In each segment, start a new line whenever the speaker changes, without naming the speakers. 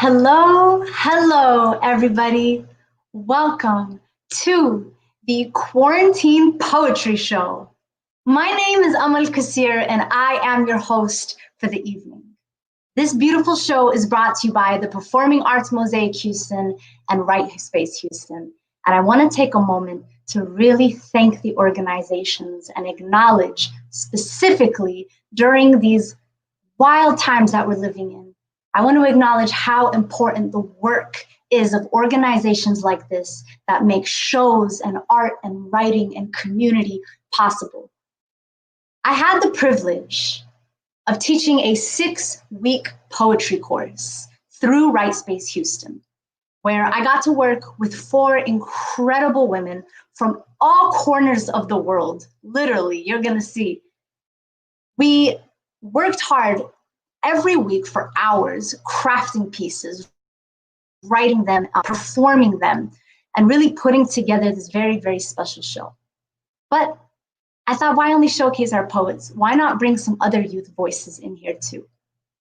Hello, everybody. Welcome to the Quarantine Poetry Show. My name is Amal Kasir, and I am your host for the evening. This beautiful show is brought to you by the Performing Arts Mosaic Houston and Writespace Houston. And I want to take a moment to really thank the organizations and acknowledge specifically during these wild times that we're living in. I want to acknowledge how important the work is of organizations like this that make shows and art and writing and community possible. I had the privilege of teaching a 6-week poetry course through Writespace Houston, where I got to work with 4 incredible women from all corners of the world. Literally, you're gonna see. We worked hard every week for hours, crafting pieces, writing them, performing them, and really putting together this very, very special show. But I thought, why only showcase our poets? Why not bring some other youth voices in here too?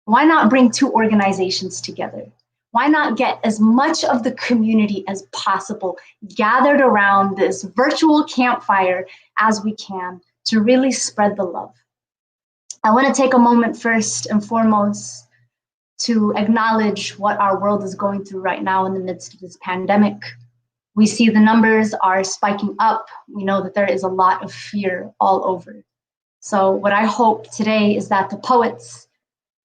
Why not bring 2 organizations together? Why not get as much of the community as possible gathered around this virtual campfire as we can to really spread the love? I want to take a moment first and foremost to acknowledge what our world is going through right now in the midst of this pandemic. We see the numbers are spiking up. We know that there is a lot of fear all over. So what I hope today is that the poets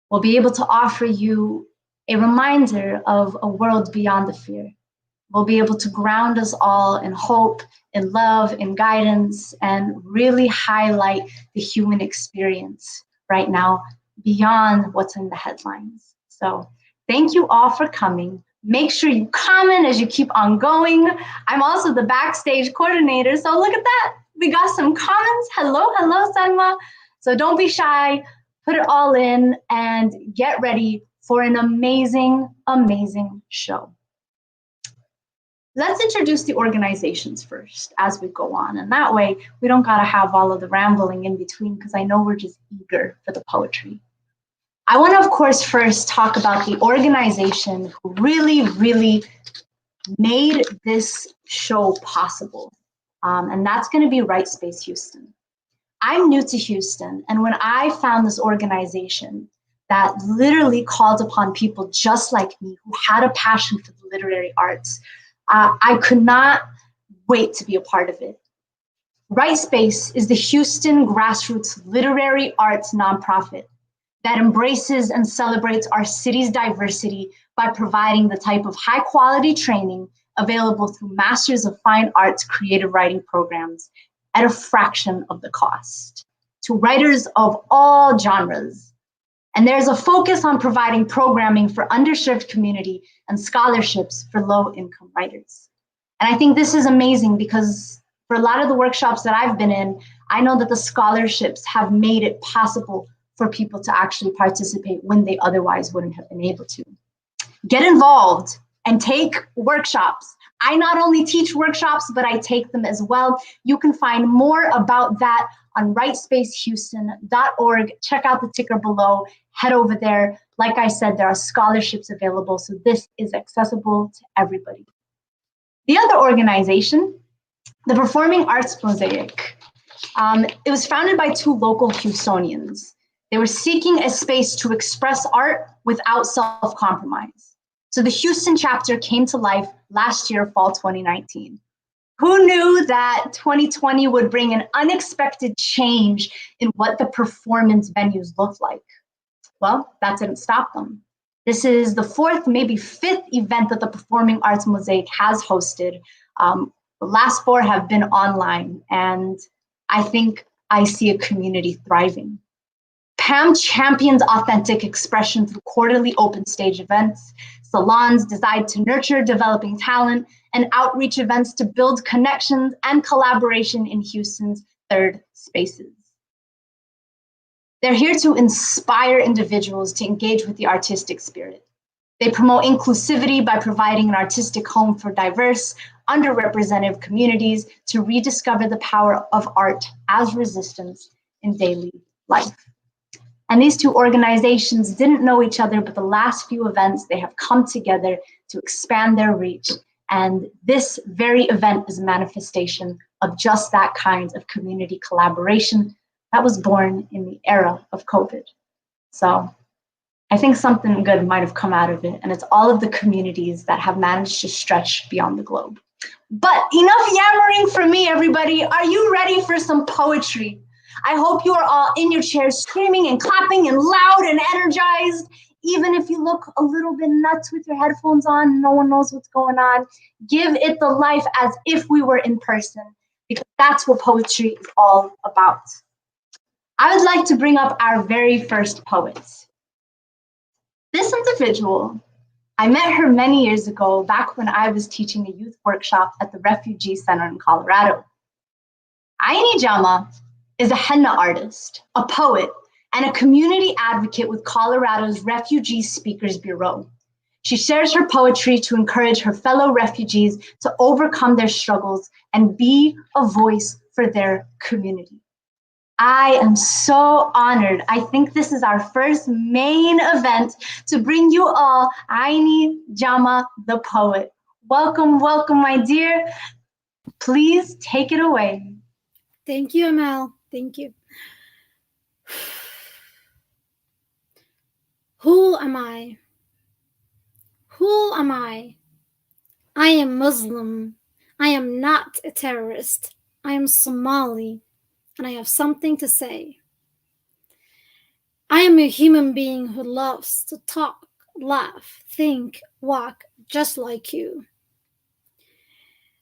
will be able to offer you a reminder of a world beyond the fear. We'll be able to ground us all in hope, in love, in guidance, and really highlight the human experience right now beyond what's in the headlines. So thank you all for coming. Make sure you comment as you keep on going. I'm also the backstage coordinator, so look at that. We got some comments. Hello, Salma. So don't be shy, put it all in and get ready for an amazing, amazing show. Let's introduce the organizations first as we go on. And that way we don't gotta have all of the rambling in between because I know we're just eager for the poetry. I wanna, of course, first talk about the organization who really made this show possible. And that's gonna be Writespace Houston. I'm new to Houston, and when I found this organization that literally called upon people just like me who had a passion for the literary arts, I could not wait to be a part of it. Writespace is the Houston grassroots literary arts nonprofit that embraces and celebrates our city's diversity by providing the type of high quality training available through Masters of Fine Arts creative writing programs at a fraction of the cost to writers of all genres. And there's a focus on providing programming for underserved community and scholarships for low-income writers. And I think this is amazing because for a lot of the workshops that I've been in, I know that the scholarships have made it possible for people to actually participate when they otherwise wouldn't have been able to. Get involved and take workshops. I not only teach workshops, but I take them as well. You can find more about that on writespacehouston.org. Check out the ticker below, head over there. Like I said, there are scholarships available, so this is accessible to everybody. The other organization, the Performing Arts Mosaic, it was founded by 2 local Houstonians. They were seeking a space to express art without self-compromise. So the Houston chapter came to life last year, fall 2019. Who knew that 2020 would bring an unexpected change in what the performance venues look like? Well, that didn't stop them. This is the 4th, maybe 5th event that the Performing Arts Mosaic has hosted. The last 4 have been online, and I think I see a community thriving. PAM champions authentic expression through quarterly open stage events, salons designed to nurture developing talent, and outreach events to build connections and collaboration in Houston's third spaces. They're here to inspire individuals to engage with the artistic spirit. They promote inclusivity by providing an artistic home for diverse, underrepresented communities to rediscover the power of art as resistance in daily life. And these two organizations didn't know each other, but the last few events, they have come together to expand their reach. And this very event is a manifestation of just that kind of community collaboration that was born in the era of COVID. So I think something good might have come out of it, and it's all of the communities that have managed to stretch beyond the globe. But enough yammering from me, everybody. Are you ready for some poetry? I hope you are all in your chairs screaming and clapping and loud and energized. Even if you look a little bit nuts with your headphones on, no one knows what's going on. Give it the life as if we were in person, because that's what poetry is all about. I would like to bring up our very first poet. This individual, I met her many years ago, back when I was teaching a youth workshop at the Refugee Center in Colorado. Aini Jama is a henna artist, a poet, and a community advocate with Colorado's Refugee Speakers Bureau. She shares her poetry to encourage her fellow refugees to overcome their struggles and be a voice for their community. I am so honored. I think this is our first main event to bring you all Aini Jama, the poet. Welcome, welcome, my dear. Please take it away.
Thank you, Amal. Thank you. Who am I? Who am I? I am Muslim. I am not a terrorist. I am Somali, and I have something to say. I am a human being who loves to talk, laugh, think, walk, just like you.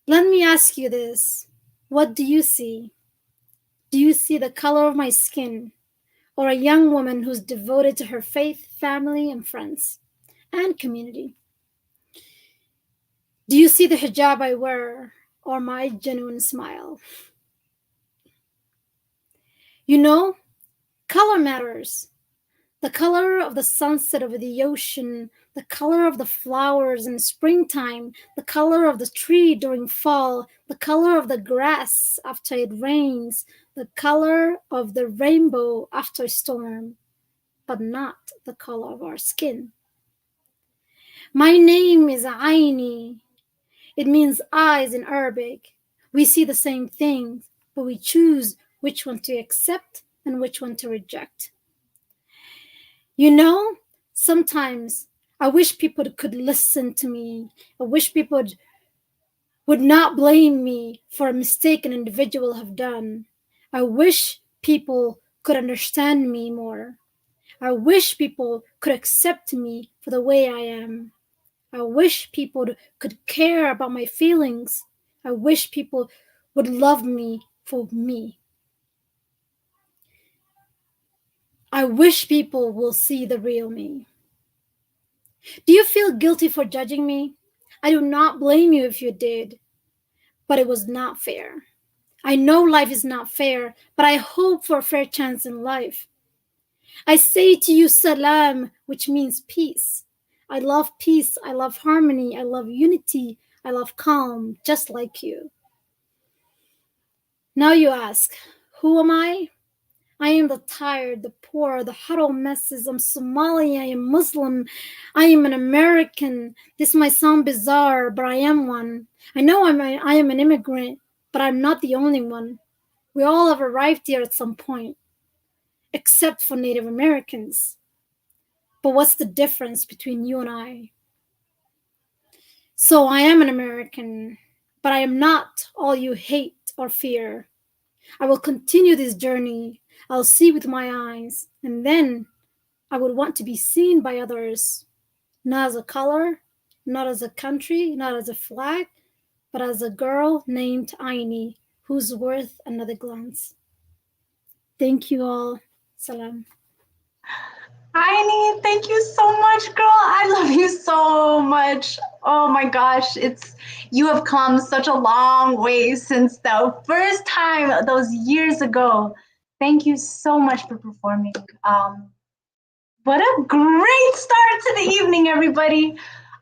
Let me ask you this. What do you see? Do you see the color of my skin, or a young woman who's devoted to her faith, family, and friends, and community? Do you see the hijab I wear, or my genuine smile? You know, color matters. The color of the sunset over the ocean, the color of the flowers in springtime, the color of the tree during fall, the color of the grass after it rains, the color of the rainbow after a storm, but not the color of our skin. My name is Aini. It means eyes in Arabic. We see the same things, but we choose which one to accept and which one to reject. You know, sometimes I wish people could listen to me. I wish people would not blame me for a mistake an individual have done. I wish people could understand me more. I wish people could accept me for the way I am. I wish people could care about my feelings. I wish people would love me for me. I wish people will see the real me. Do you feel guilty for judging me? I do not blame you if you did, but it was not fair. I know life is not fair, but I hope for a fair chance in life. I say to you salam, which means peace. I love peace, I love harmony, I love unity, I love calm, just like you. Now you ask, who am I? I am the tired, the poor, the huddle messes. I'm Somali, I am Muslim, I am an American. This might sound bizarre, but I am one. I know I am an immigrant, but I'm not the only one. We all have arrived here at some point, except for Native Americans. But what's the difference between you and I? So I am an American, but I am not all you hate or fear. I will continue this journey. I'll see with my eyes, and then I would want to be seen by others, not as a color, not as a country, not as a flag, but as a girl named Aini, who's worth another glance. Thank you all. Salam.
Aini, thank you so much, girl. I love you so much. Oh my gosh, you have come such a long way since the first time those years ago. Thank you so much for performing. What a great start to the evening, everybody.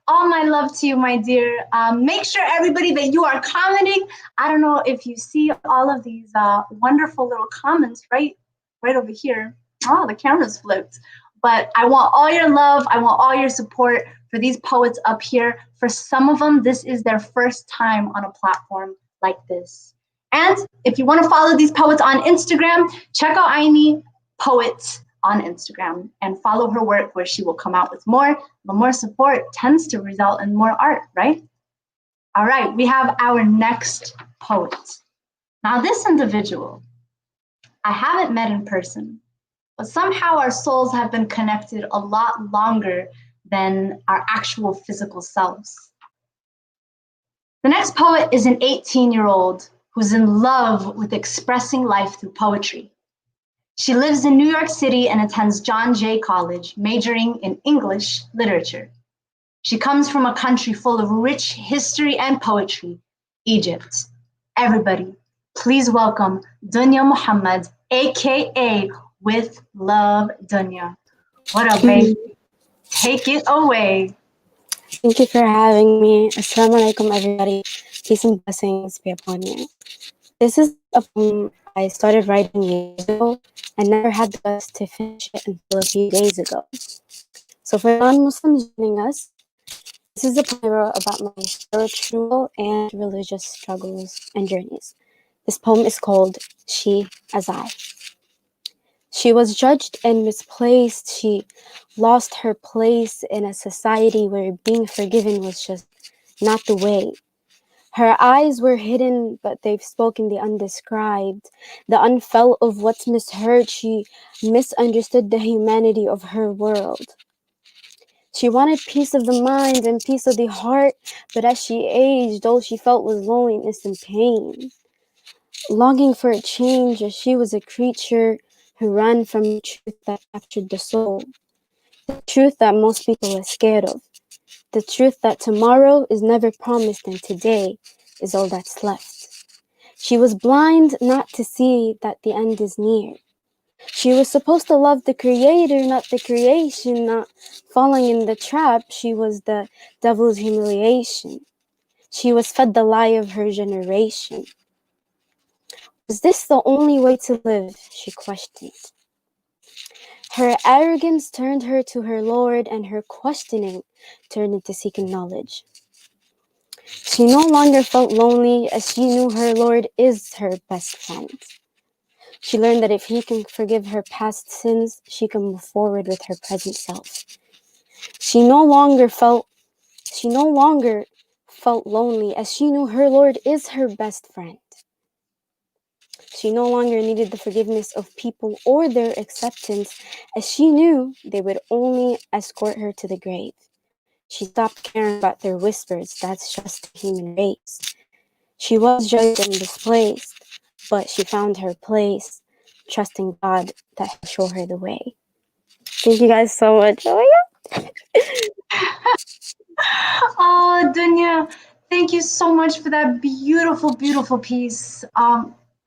All my love to you, my dear. Make sure, everybody, that you are commenting. I don't know if you see all of these wonderful little comments right over here. Oh, the camera's flipped. But I want all your love. I want all your support for these poets up here. For some of them, this is their first time on a platform like this. And if you want to follow these poets on Instagram, check out Aini Poets on Instagram and follow her work where she will come out with more. The more support tends to result in more art, right? All right, we have our next poet. Now this individual, I haven't met in person, but somehow our souls have been connected a lot longer than our actual physical selves. The next poet is an 18-year-old who's in love with expressing life through poetry. She lives in New York City and attends John Jay College, majoring in English literature. She comes from a country full of rich history and poetry, Egypt. Everybody, please welcome Dunya Muhammad, aka With Love Dunya. What up, babe? Take it away.
Thank you for having me. Assalamu alaikum, everybody. Peace and blessings be upon you. This is a poem I started writing years ago and never had the guts to finish it until a few days ago. So for non-Muslims joining us, this is a poem I wrote about my spiritual and religious struggles and journeys. This poem is called She as I. She was judged and misplaced. She lost her place in a society where being forgiven was just not the way. Her eyes were hidden, but they've spoken the undescribed, the unfelt of what's misheard. She misunderstood the humanity of her world. She wanted peace of the mind and peace of the heart, but as she aged, all she felt was loneliness and pain. Longing for a change, as she was a creature who ran from the truth that captured the soul, the truth that most people are scared of, the truth that tomorrow is never promised and today is all that's left. She was blind not to see that the end is near. She was supposed to love the creator, not the creation, not falling in the trap. She was the devil's humiliation. She was fed the lie of her generation. Was this the only way to live? She questioned. Her arrogance turned her to her Lord, and her questioning turned into seeking knowledge. She no longer felt lonely, as she knew her Lord is her best friend. She learned that if he can forgive her past sins, she can move forward with her present self. She no longer felt lonely, as she knew her Lord is her best friend. She no longer needed the forgiveness of people or their acceptance, as she knew they would only escort her to the grave. She stopped caring about their whispers. That's just the human race. She was judged and displaced, but she found her place, trusting God that He'll show her the way. Thank you guys so much. Oh my God.
Oh, Dunya, thank you so much for that beautiful, beautiful piece.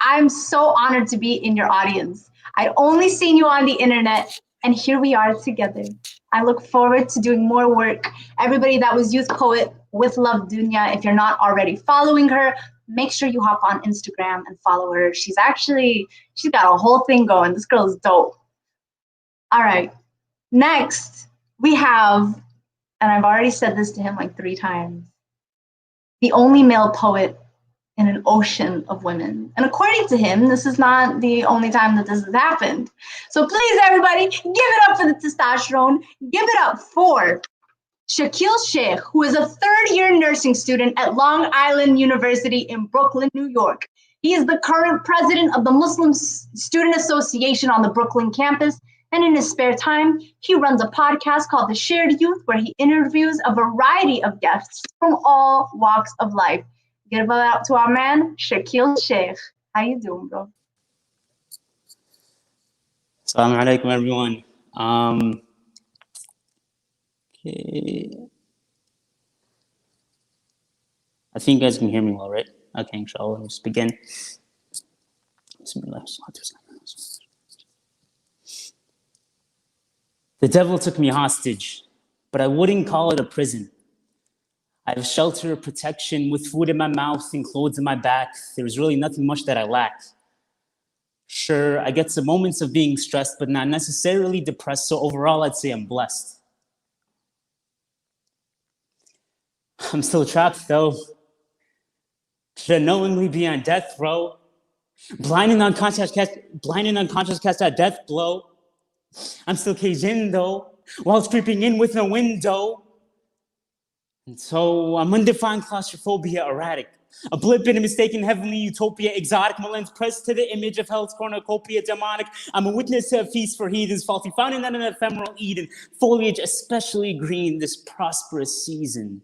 I'm so honored to be in your audience. I'd only seen you on the internet, and here we are together. I look forward to doing more work. Everybody that was Youth Poet with Love Dunya, if you're not already following her, make sure you hop on Instagram and follow her. She's got a whole thing going. This girl is dope. All right, next we have, and I've already said this to him like 3 times, the only male poet in an ocean of women. And according to him, this is not the only time that this has happened. So please, everybody, give it up for the testosterone. Give it up for Shakil Sheikh, who is a 3rd-year nursing student at Long Island University in Brooklyn, New York. He is the current president of the Muslim Student Association on the Brooklyn campus. And in his spare time, he runs a podcast called The Shared Youth, where he interviews a variety of guests from all walks of life. Give it up to our man, Shakil Sheikh. How you doing, bro?
Assalamu alaikum, everyone. Okay. I think you guys can hear me well, right? Okay, inshallah, let's begin. Bismillah. The devil took me hostage, but I wouldn't call it a prison. I have shelter, protection, with food in my mouth and clothes in my back. There's really nothing much that I lack. Sure, I get some moments of being stressed, but not necessarily depressed, so overall I'd say I'm blessed. I'm still trapped though. Should I knowingly be on death row? Blind and unconscious cast that death blow. I'm still caged in though, walls creeping in with no window. And so I'm undefined claustrophobia, erratic. A blip in a mistaken heavenly utopia, exotic, my lens pressed to the image of hell's cornucopia, demonic. I'm a witness to a feast for heathens, faulty, found in an ephemeral Eden, foliage especially green this prosperous season.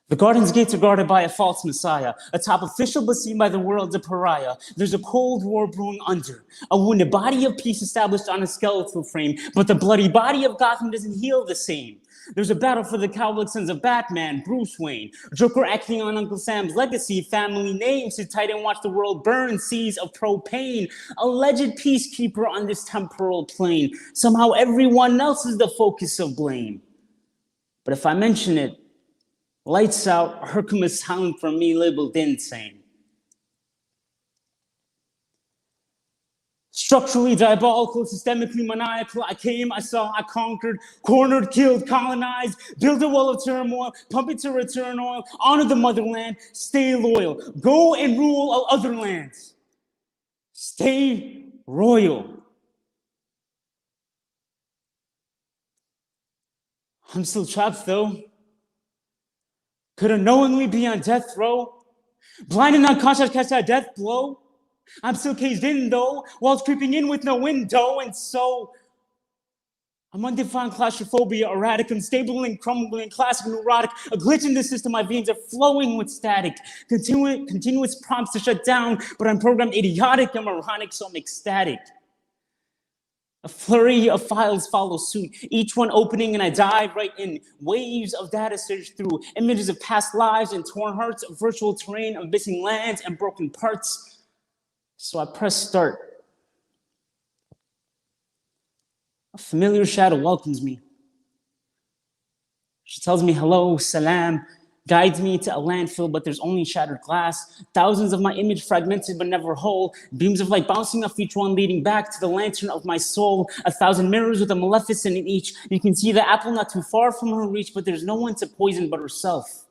The garden's gates are guarded by a false messiah, a top official but seen by the world a pariah. There's a cold war brewing under, a wounded body of peace established on a skeletal frame, but the bloody body of Gotham doesn't heal the same. There's a battle for the cowboy sons of Batman, Bruce Wayne, Joker acting on Uncle Sam's legacy, family names to tight and watch the world burn, seas of propane, alleged peacekeeper on this temporal plane. Somehow everyone else is the focus of blame. But if I mention it, lights out, Hercum is silent for me, labeled insane. Structurally diabolical, systemically maniacal, I came, I saw, I conquered, cornered, killed, colonized, build a wall of turmoil, pump it to return oil, honor the motherland, stay loyal, go and rule all other lands. Stay royal. I'm still trapped though. Could I knowingly be on death row? Blind and unconscious catch that death blow? I'm still caged in though, walls creeping in with no window, and so I'm undefined claustrophobia, erratic, unstable and crumbling, classic neurotic, a glitch in the system, my veins are flowing with static, continuous prompts to shut down, but I'm programmed idiotic, I'm ironic, so I'm ecstatic. A flurry of files follow suit, each one opening and I dive right in. Waves of data surge through, images of past lives and torn hearts, a virtual terrain of missing lands and broken parts. So I press start. A familiar shadow welcomes me. She tells me hello, salam, guides me to a landfill, but there's only shattered glass. Thousands of my image fragmented but never whole. Beams of light bouncing off each one leading back to the lantern of my soul. 1,000 mirrors with a maleficent in each. You can see the apple not too far from her reach, but there's no one to poison but herself.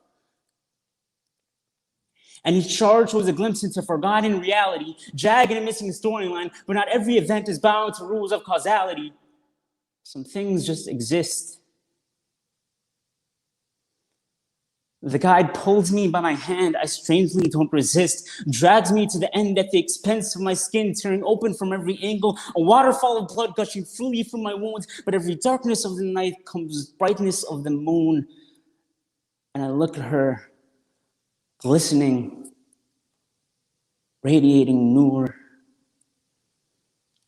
And each charge was a glimpse into forgotten reality, jagged and missing storyline, but not every event is bound to rules of causality. Some things just exist. The guide pulls me by my hand, I strangely don't resist, drags me to the end at the expense of my skin, tearing open from every angle, a waterfall of blood gushing freely from my wounds, but every darkness of the night comes brightness of the moon. And I look at her, glistening, radiating noor.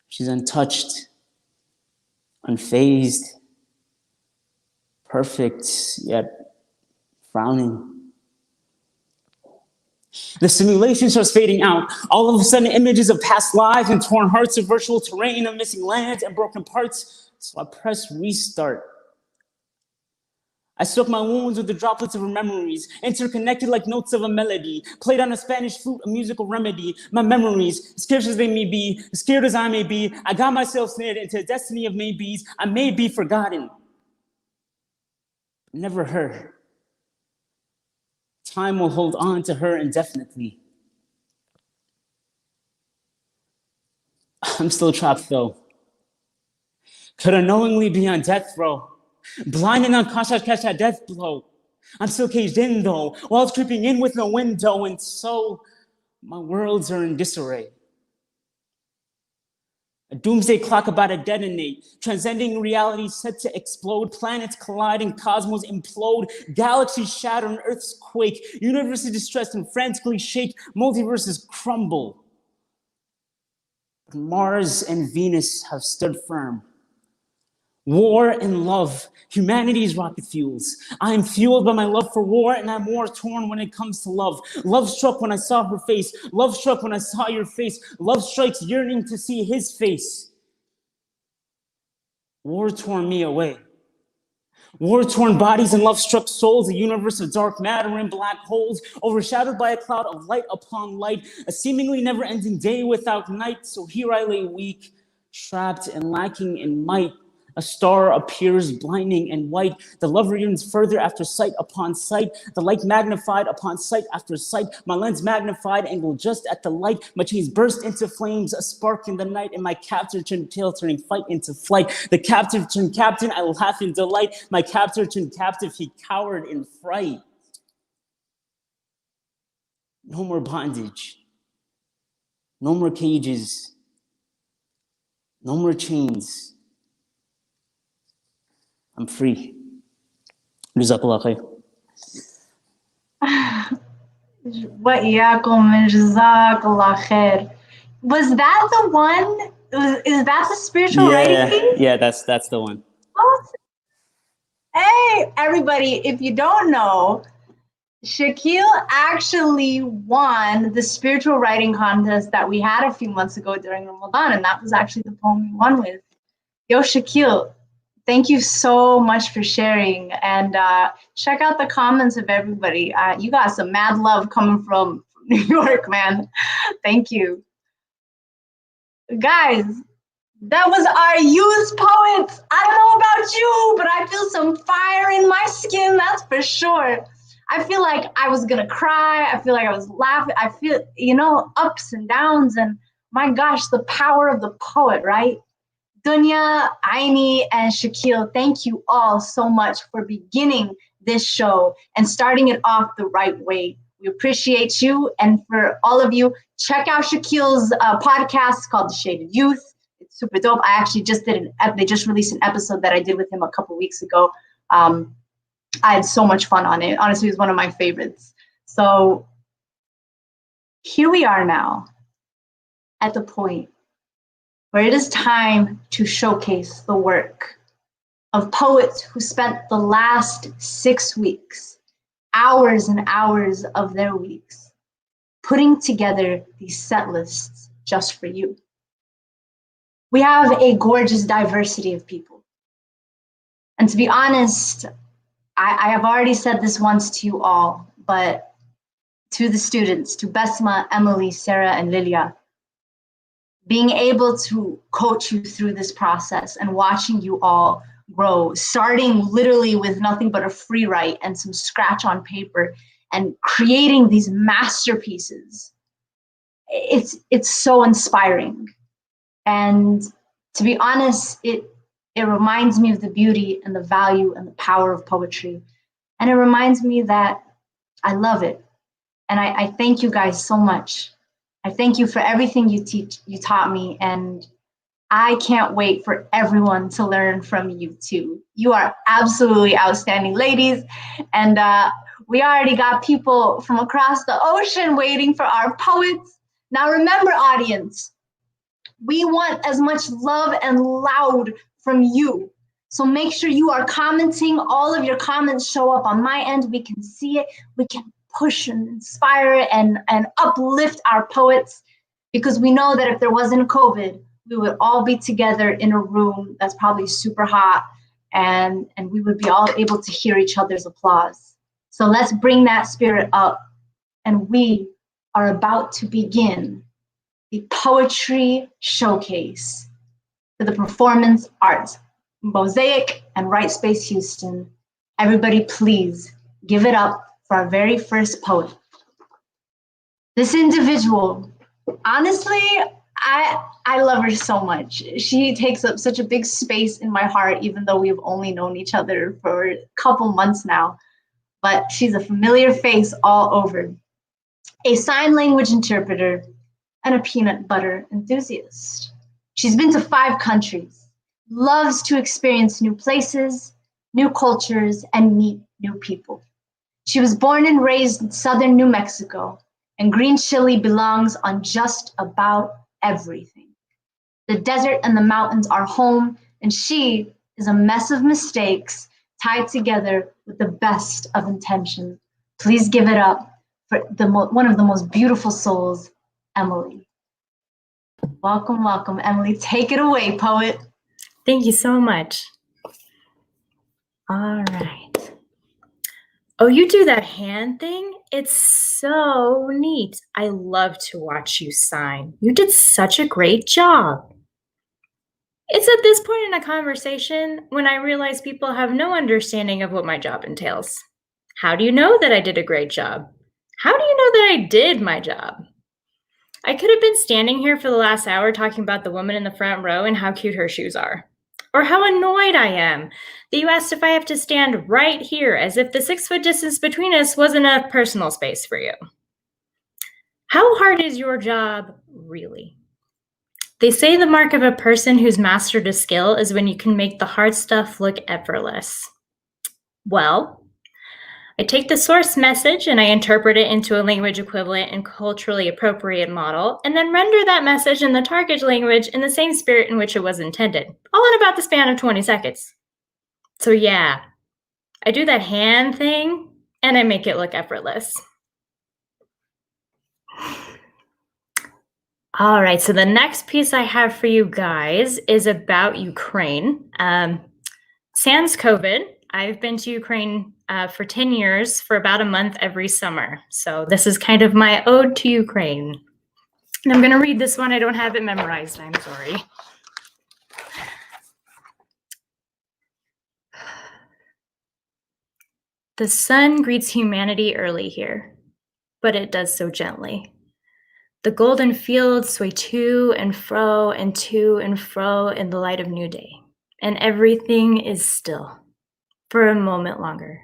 She's untouched, unfazed, perfect, yet frowning. The simulation starts fading out. All of a sudden, images of past lives and torn hearts of virtual terrain of missing lands and broken parts. So I press restart. I soak my wounds with the droplets of her memories, interconnected like notes of a melody, played on a Spanish flute, a musical remedy. My memories, scarce as they may be, scared as I may be, I got myself snared into a destiny of maybes. I may be forgotten, never her. Time will hold on to her indefinitely. I'm still trapped though. Could I knowingly be on death row? Blind and unconscious catch that death blow. I'm still caged in though, walls creeping in with no window, and so my worlds are in disarray. A doomsday clock about to detonate, transcending reality set to explode, planets collide and cosmos implode, galaxies shatter and earths quake, universes distressed and frantically shake, multiverses crumble. But Mars and Venus have stood firm. War and love, humanity's rocket fuels. I am fueled by my love for war, and I'm war torn when it comes to love. Love struck when I saw her face. Love struck when I saw your face. Love strikes yearning to see his face. War tore me away. War-torn bodies and love-struck souls, a universe of dark matter and black holes, overshadowed by a cloud of light upon light, a seemingly never-ending day without night. So here I lay weak, trapped and lacking in might. A star appears blinding and white. The lover yearns further after sight upon sight. The light magnified upon sight after sight. My lens magnified, angled just at the light. My chains burst into flames, a spark in the night. And my captor turned tail, turning fight into flight. The captive turned captain, I laugh in delight. My captor turned captive, he cowered in fright. No more bondage. No more cages. No more chains. I'm free. Jazakallah khair.
Jazakallah khair. Was that the one? Is that the spiritual writing piece?
Yeah, that's the one.
Oh, hey, everybody, if you don't know, Shaquille actually won the spiritual writing contest that we had a few months ago during Ramadan, and that was actually the poem we won with. Yo, Shaquille, thank you so much for sharing, and check out the comments of everybody. You got some mad love coming from New York, man. Thank you. Guys, that was our youth poets. I don't know about you, but I feel some fire in my skin, that's for sure. I feel like I was gonna cry. I feel like I was laughing. I feel, ups and downs, and my gosh, the power of the poet, right? Dunya, Aini, and Shaquille, thank you all so much for beginning this show and starting it off the right way. We appreciate you, and for all of you, check out Shaquille's podcast called The Shaded Youth. It's super dope. I actually they just released an episode that I did with him a couple weeks ago. I had so much fun on it. Honestly, it was one of my favorites. So here we are now at the point where it is time to showcase the work of poets who spent the last 6 weeks, hours and hours of their weeks, putting together these set lists just for you. We have a gorgeous diversity of people. And to be honest, I have already said this once to you all, but to the students, to Besma, Emily, Sarah, and Lilia, being able to coach you through this process and watching you all grow, starting literally with nothing but a free write and some scratch on paper and creating these masterpieces, it's so inspiring. And to be honest, it reminds me of the beauty and the value and the power of poetry. And it reminds me that I love it. And I thank you guys so much. I thank you for everything you taught me. And I can't wait for everyone to learn from you too. You are absolutely outstanding ladies. And we already got people from across the ocean waiting for our poets. Now remember, audience, we want as much love and loud from you. So make sure you are commenting. All of your comments show up on my end. We can see it. We can push and inspire and uplift our poets, because we know that if there wasn't COVID, we would all be together in a room that's probably super hot, and we would be all able to hear each other's applause. So let's bring that spirit up. And we are about to begin the poetry showcase for the Performance Arts Mosaic and Writespace Houston. Everybody, please give it up for our very first poet. This individual, honestly, I love her so much. She takes up such a big space in my heart, even though we've only known each other for a couple months now. But she's a familiar face all over. A sign language interpreter and a peanut butter enthusiast. She's been to 5 countries, loves to experience new places, new cultures, and meet new people. She was born and raised in southern New Mexico, and green chili belongs on just about everything. The desert and the mountains are home, and she is a mess of mistakes tied together with the best of intention. Please give it up for one of the most beautiful souls, Emily. Welcome, welcome, Emily. Take it away, poet.
Thank you so much. All right. Oh, you do that hand thing? It's so neat. I love to watch you sign. You did such a great job. It's at this point in a conversation when I realize people have no understanding of what my job entails. How do you know that I did a great job? How do you know that I did my job? I could have been standing here for the last hour talking about the woman in the front row and how cute her shoes are. Or how annoyed I am that you asked if I have to stand right here as if the 6-foot distance between us wasn't enough personal space for you. How hard is your job, really? They say the mark of a person who's mastered a skill is when you can make the hard stuff look effortless. Well, I take the source message and I interpret it into a language equivalent and culturally appropriate model, and then render that message in the target language in the same spirit in which it was intended, all in about the span of 20 seconds. So yeah, I do that hand thing and I make it look effortless. All right, so the next piece I have for you guys is about Ukraine. Sans COVID, I've been to Ukraine for 10 years for about a month every summer. So this is kind of my ode to Ukraine. And I'm going to read this one. I don't have it memorized. I'm sorry. The sun greets humanity early here, but it does so gently. The golden fields sway to and fro in the light of new day, and everything is still for a moment longer.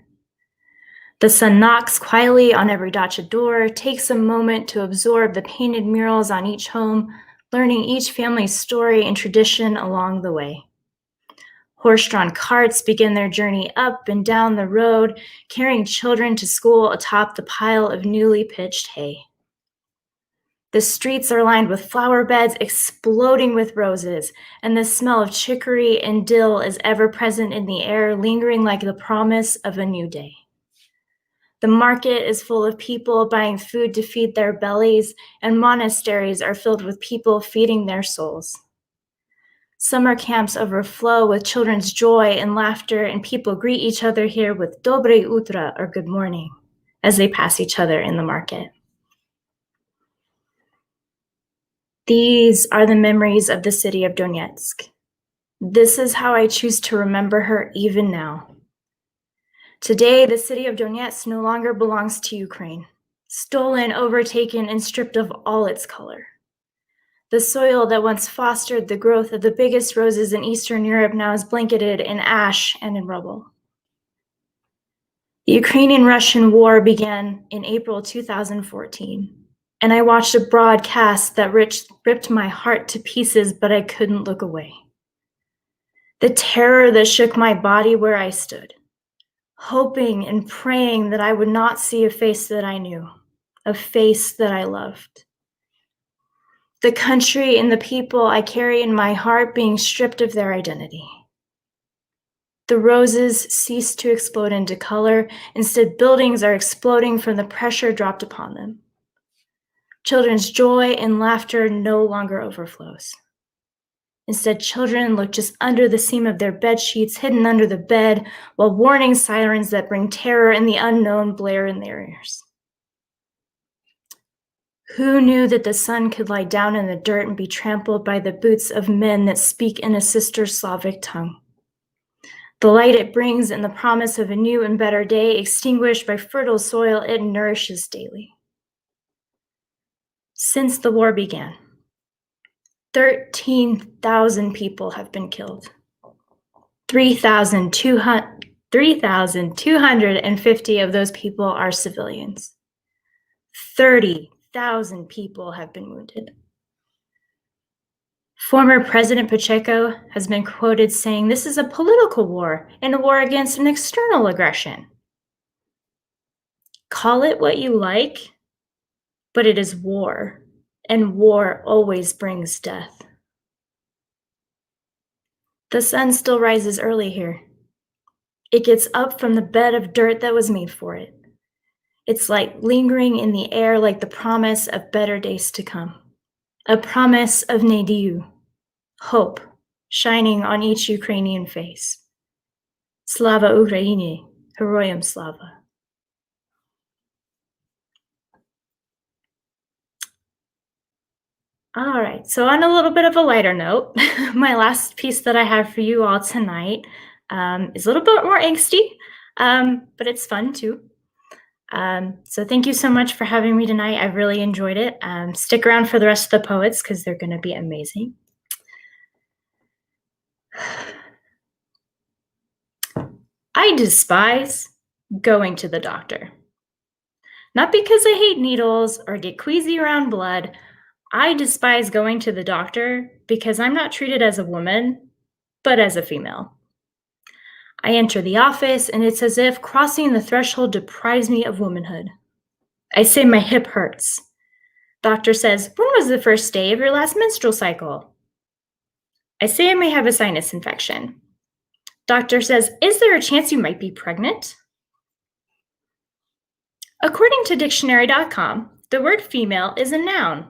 The sun knocks quietly on every dacha door, takes a moment to absorb the painted murals on each home, learning each family's story and tradition along the way. Horse-drawn carts begin their journey up and down the road, carrying children to school atop the pile of newly pitched hay. The streets are lined with flower beds exploding with roses, and the smell of chicory and dill is ever present in the air, lingering like the promise of a new day. The market is full of people buying food to feed their bellies, and monasteries are filled with people feeding their souls. Summer camps overflow with children's joy and laughter, and people greet each other here with Dobre Utra, or good morning, as they pass each other in the market. These are the memories of the city of Donetsk. This is how I choose to remember her even now. Today, the city of Donetsk no longer belongs to Ukraine, stolen, overtaken, and stripped of all its color. The soil that once fostered the growth of the biggest roses in Eastern Europe now is blanketed in ash and in rubble. The Ukrainian-Russian war began in April 2014. And I watched a broadcast that ripped my heart to pieces, but I couldn't look away. The terror that shook my body where I stood, hoping and praying that I would not see a face that I knew, a face that I loved. The country and the people I carry in my heart being stripped of their identity. The roses ceased to explode into color. Instead, buildings are exploding from the pressure dropped upon them. Children's joy and laughter no longer overflows. Instead, children look just under the seam of their bed sheets, hidden under the bed, while warning sirens that bring terror and the unknown blare in their ears. Who knew that the sun could lie down in the dirt and be trampled by the boots of men that speak in a sister Slavic tongue? The light it brings and the promise of a new and better day, extinguished by fertile soil it nourishes daily. Since the war began, 13,000 people have been killed. 3,250 of those people are civilians. 30,000 people have been wounded. Former President Pacheco has been quoted saying, "This is a political war and a war against an external aggression." Call it what you like, but it is war, and war always brings death. The sun still rises early here. It gets up from the bed of dirt that was made for it. Its light lingering in the air like the promise of better days to come. A promise of Nadiu, hope shining on each Ukrainian face. Slava Ukraini, Heroyam Slava. All right, so on a little bit of a lighter note, my last piece that I have for you all tonight is a little bit more angsty, but it's fun too. So thank you so much for having me tonight. I really enjoyed it. Stick around for the rest of the poets because they're going to be amazing. I despise going to the doctor. Not because I hate needles or get queasy around blood. I despise going to the doctor because I'm not treated as a woman, but as a female. I enter the office and it's as if crossing the threshold deprives me of womanhood. I say my hip hurts. Doctor says, when was the first day of your last menstrual cycle? I say I may have a sinus infection. Doctor says, is there a chance you might be pregnant? According to dictionary.com, the word female is a noun,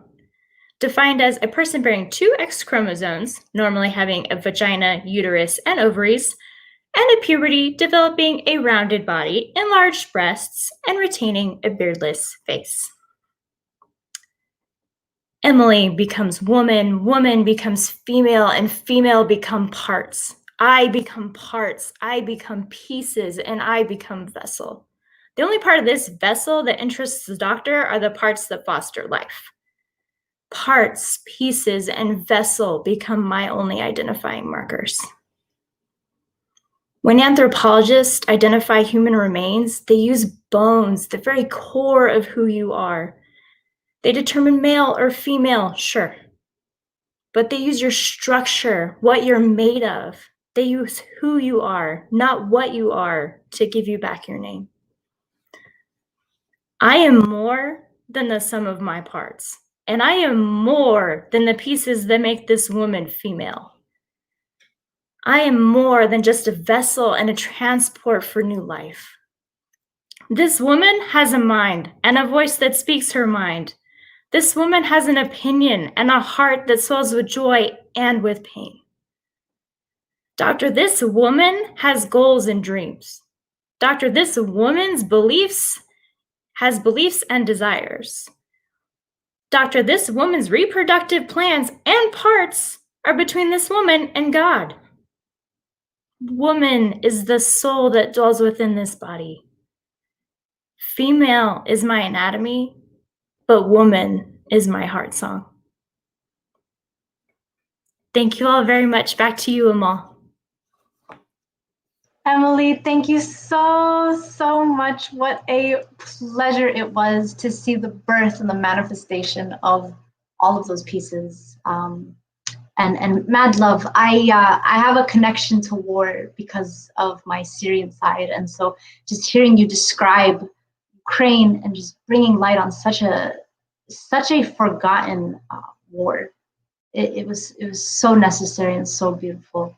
defined as a person bearing 2 X chromosomes, normally having a vagina, uterus, and ovaries, and at puberty developing a rounded body, enlarged breasts, and retaining a beardless face. Emily becomes woman, woman becomes female, and female become parts. I become parts, I become pieces, and I become vessel. The only part of this vessel that interests the doctor are the parts that foster life. Parts, pieces, and vessel become my only identifying markers. When anthropologists identify human remains, they use bones, the very core of who you are. They determine male or female, sure. But they use your structure, what you're made of. They use who you are, not what you are, to give you back your name. I am more than the sum of my parts, and I am more than the pieces that make this woman female. I am more than just a vessel and a transport for new life. This woman has a mind and a voice that speaks her mind. This woman has an opinion and a heart that swells with joy and with pain. Doctor, this woman has goals and dreams. Doctor, this woman's has beliefs and desires. Doctor, this woman's reproductive plans and parts are between this woman and God. Woman is the soul that dwells within this body. Female is my anatomy, but woman is my heart song. Thank you all very much. Back to you, Amal.
Emily, thank you so much. What a pleasure it was to see the birth and the manifestation of all of those pieces. And mad love. I have a connection to war because of my Syrian side, and so just hearing you describe Ukraine and just bringing light on such a forgotten war, it was so necessary and so beautiful.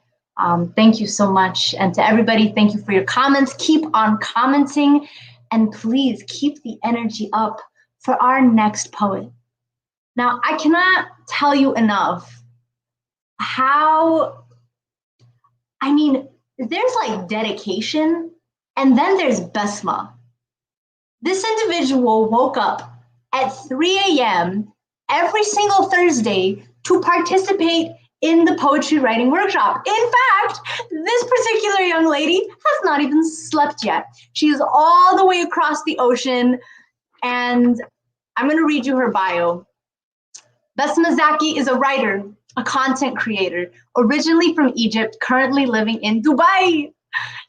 Thank you so much, and to everybody, thank you for your comments. Keep on commenting, and please keep the energy up for our next poet. Now, I cannot tell you enough how, I mean, there's like dedication, and then there's Besma. This individual woke up at 3 a.m. every single Thursday to participate in the poetry writing workshop. In fact, this particular young lady has not even slept yet. She's all the way across the ocean, and I'm going to read you her bio. Besma Zaki is a writer, a content creator, originally from Egypt, currently living in Dubai.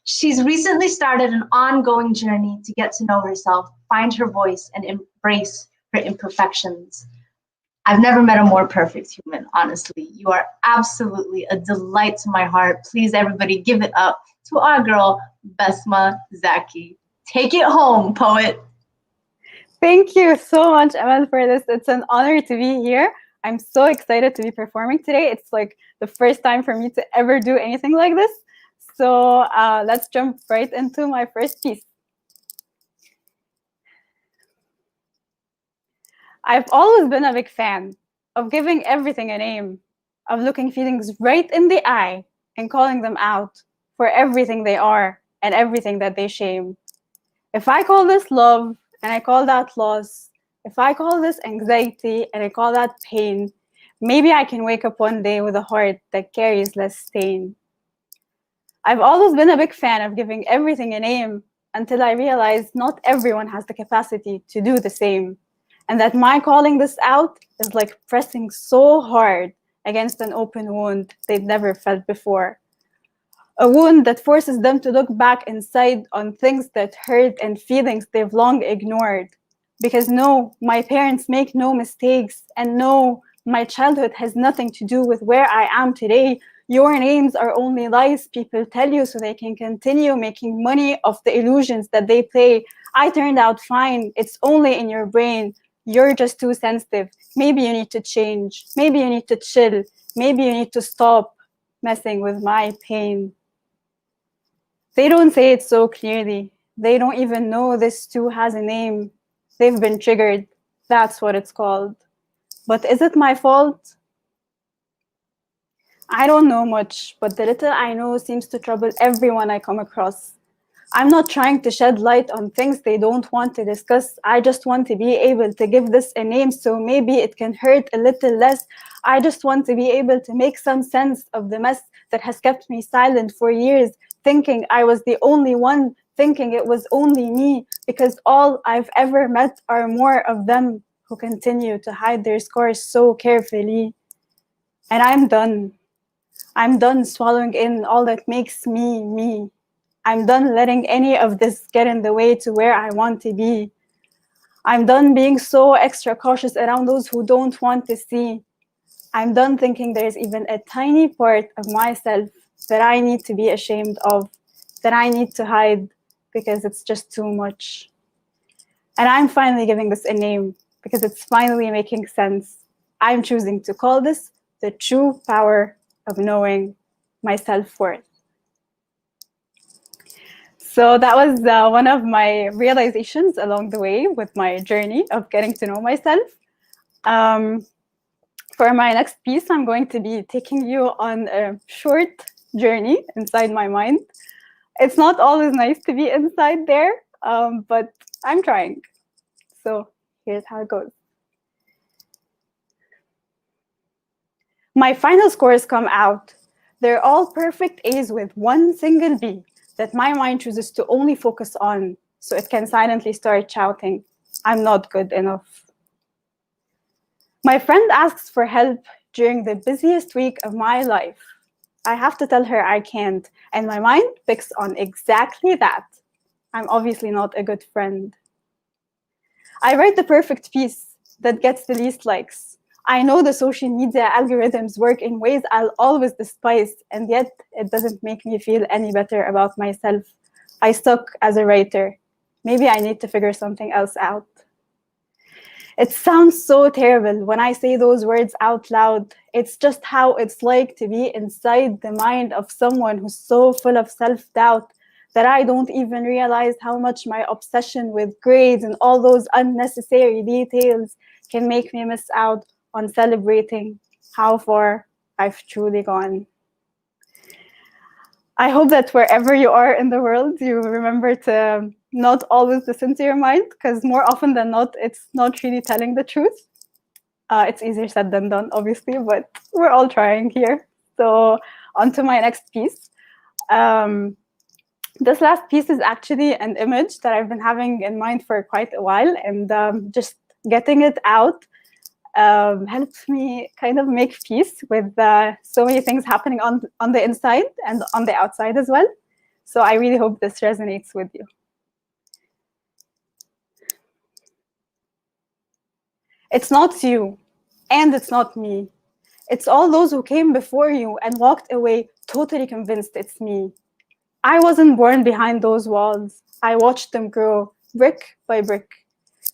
She's recently started an ongoing journey to get to know herself, find her voice, and embrace her imperfections. I've never met a more perfect human, honestly. You are absolutely a delight to my heart. Please, everybody, give it up to our girl, Besma Zaki. Take it home, poet.
Thank you so much, Emma, for this. It's an honor to be here. I'm so excited to be performing today. It's like the first time for me to ever do anything like this. So let's jump right into my first piece. I've always been a big fan of giving everything a name, of looking feelings right in the eye and calling them out for everything they are. and everything that they shame. If I call this love and I call that loss, if I call this anxiety and I call that pain, maybe I can wake up one day with a heart that carries less stain. I've always been a big fan of giving everything a name until I realized not everyone has the capacity to do the same, and that my calling this out is like pressing so hard against an open wound they'd never felt before. A wound that forces them to look back inside on things that hurt and feelings they've long ignored. Because no, my parents make no mistakes, and no, my childhood has nothing to do with where I am today. Your names are only lies people tell you so they can continue making money off the illusions that they play. I turned out fine. It's only in your brain. You're just too sensitive. Maybe you need to change. Maybe you need to chill. Maybe you need to stop messing with my pain. They don't say it so clearly. They don't even know this too has a name. They've been triggered. That's what it's called. But is it my fault? I don't know much, but the little I know seems to trouble everyone I come across. I'm not trying to shed light on things they don't want to discuss. I just want to be able to give this a name so maybe it can hurt a little less. I just want to be able to make some sense of the mess that has kept me silent for years, thinking I was the only one, thinking it was only me, because all I've ever met are more of them who continue to hide their scars so carefully. And I'm done. I'm done swallowing in all that makes me, me. I'm done letting any of this get in the way to where I want to be. I'm done being so extra cautious around those who don't want to see. I'm done thinking there's even a tiny part of myself that I need to be ashamed of, that I need to hide because it's just too much. And I'm finally giving this a name because it's finally making sense. I'm choosing to call this the true power of knowing my self-worth. So that was one of my realizations along the way with my journey of getting to know myself. For my next piece, I'm going to be taking you on a short journey inside my mind. It's not always nice to be inside there, but I'm trying. So here's how it goes. My final scores come out. They're all perfect A's with one single B that my mind chooses to only focus on so it can silently start shouting, I'm not good enough. My friend asks for help during the busiest week of my life. I have to tell her I can't, and my mind picks on exactly that. I'm obviously not a good friend. I write the perfect piece that gets the least likes. I know the social media algorithms work in ways I'll always despise, and yet it doesn't make me feel any better about myself. I suck as a writer. Maybe I need to figure something else out. It sounds so terrible when I say those words out loud. It's just how it's like to be inside the mind of someone who's so full of self-doubt that I don't even realize how much my obsession with grades and all those unnecessary details can make me miss out on celebrating how far I've truly gone. I hope that wherever you are in the world, you remember to not always listen to your mind, because more often than not, it's not really telling the truth. It's easier said than done, obviously, but we're all trying here. So on to my next piece. This last piece is actually an image that I've been having in mind for quite a while, and just getting it out helps me kind of make peace with so many things happening on the inside and on the outside as well. So I really hope this resonates with you. It's not you, and it's not me. It's all those who came before you and walked away totally convinced it's me. I wasn't born behind those walls. I watched them grow, brick by brick.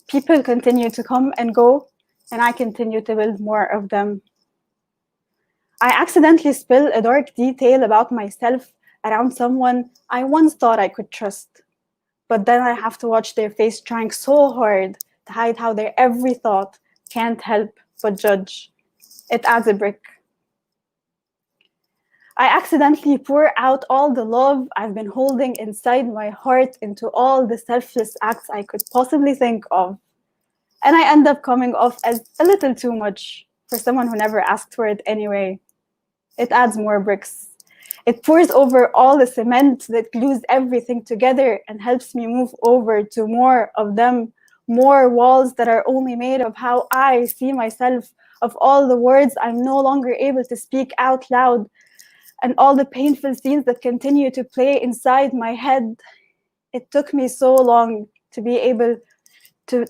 People continue to come and go, and I continue to build more of them. I accidentally spill a dark detail about myself around someone I once thought I could trust. But then I have to watch their face trying so hard to hide how their every thought can't help but judge. It adds a brick. I accidentally pour out all the love I've been holding inside my heart into all the selfless acts I could possibly think of. And I end up coming off as a little too much for someone who never asked for it anyway. It adds more bricks. It pours over all the cement that glues everything together and helps me move over to more of them, more walls that are only made of how I see myself, of all the words I'm no longer able to speak out loud, and all the painful scenes that continue to play inside my head. It took me so long to be able to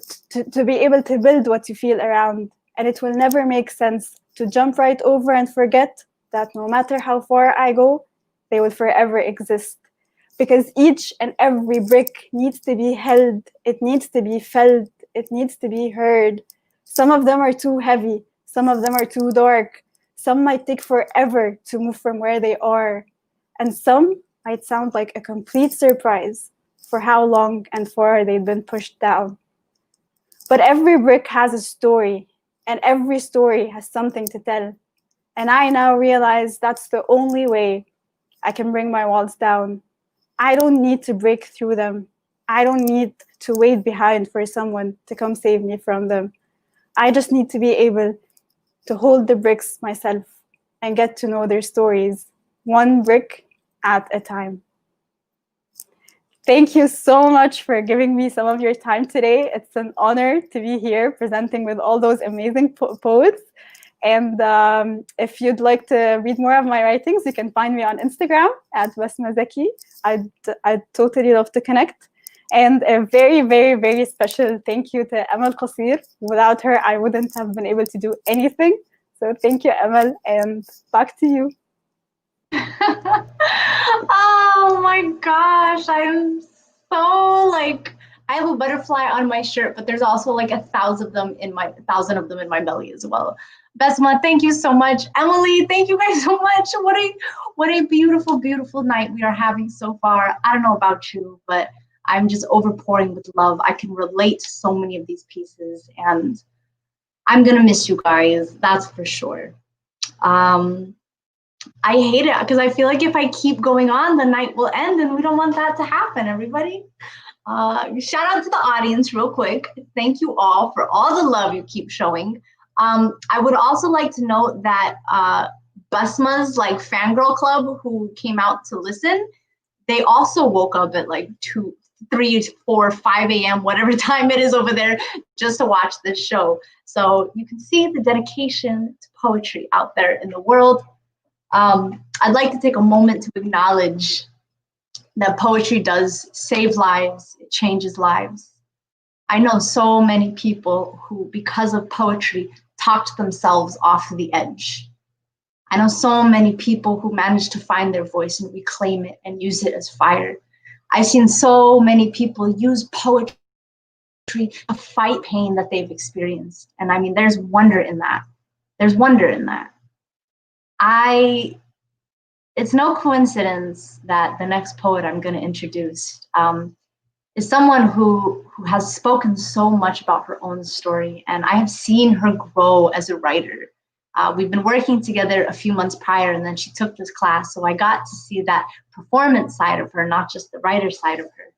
be able to build what you feel around, and it will never make sense to jump right over and forget that no matter how far I go, they will forever exist. Because each and every brick needs to be held, it needs to be felt, it needs to be heard. Some of them are too heavy, some of them are too dark, some might take forever to move from where they are, and some might sound like a complete surprise for how long and far they've been pushed down. But every brick has a story, and every story has something to tell. And I now realize that's the only way I can bring my walls down. I don't need to break through them. I don't need to wait behind for someone to come save me from them. I just need to be able to hold the bricks myself and get to know their stories, one brick at a time. Thank you so much for giving me some of your time today. It's an honor to be here presenting with all those amazing poets. And if you'd like to read more of my writings, you can find me on Instagram at Basma Zaki. I'd totally love to connect. And a very, very, very special thank you to Amal Qasir. Without her, I wouldn't have been able to do anything. So thank you, Amal, and back to you.
Oh my gosh, I'm so like, I have a butterfly on my shirt, but there's also like 1,000 of them in my belly as well. Besma, thank you so much. Emily, thank you guys so much. What a beautiful, beautiful night we are having so far. I don't know about you, but I'm just overpouring with love. I can relate to so many of these pieces, and I'm gonna miss you guys, that's for sure. I hate it because I feel like if I keep going on, the night will end, and we don't want that to happen, everybody. Shout out to the audience real quick. Thank you all for all the love you keep showing. I would also like to note that Basma's like fangirl club who came out to listen, they also woke up at like 2, 3, 4, 5 a.m., whatever time it is over there, just to watch this show. So you can see the dedication to poetry out there in the world. I'd like to take a moment to acknowledge that poetry does save lives, it changes lives. I know so many people who, because of poetry, talked themselves off the edge. I know so many people who managed to find their voice and reclaim it and use it as fire. I've seen so many people use poetry to fight pain that they've experienced. And I mean, there's wonder in that. There's wonder in that. It's no coincidence that the next poet I'm going to introduce is someone who has spoken so much about her own story, and I have seen her grow as a writer. We've been working together a few months prior, and then she took this class, so I got to see that performance side of her, not just the writer side of her.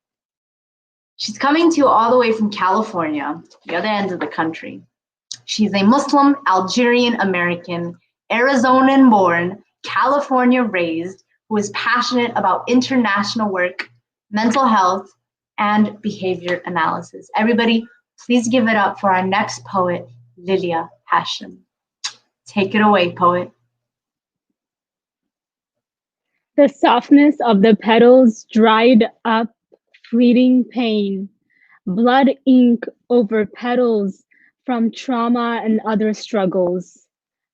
She's coming to you all the way from California, the other end of the country. She's a Muslim, Algerian American, Arizonan born, California raised, who is passionate about international work, mental health, and behavior analysis. Everybody, please give it up for our next poet, Lilia Hashim. Take it away, poet.
The softness of the petals dried up, fleeting pain, blood ink over petals from trauma and other struggles.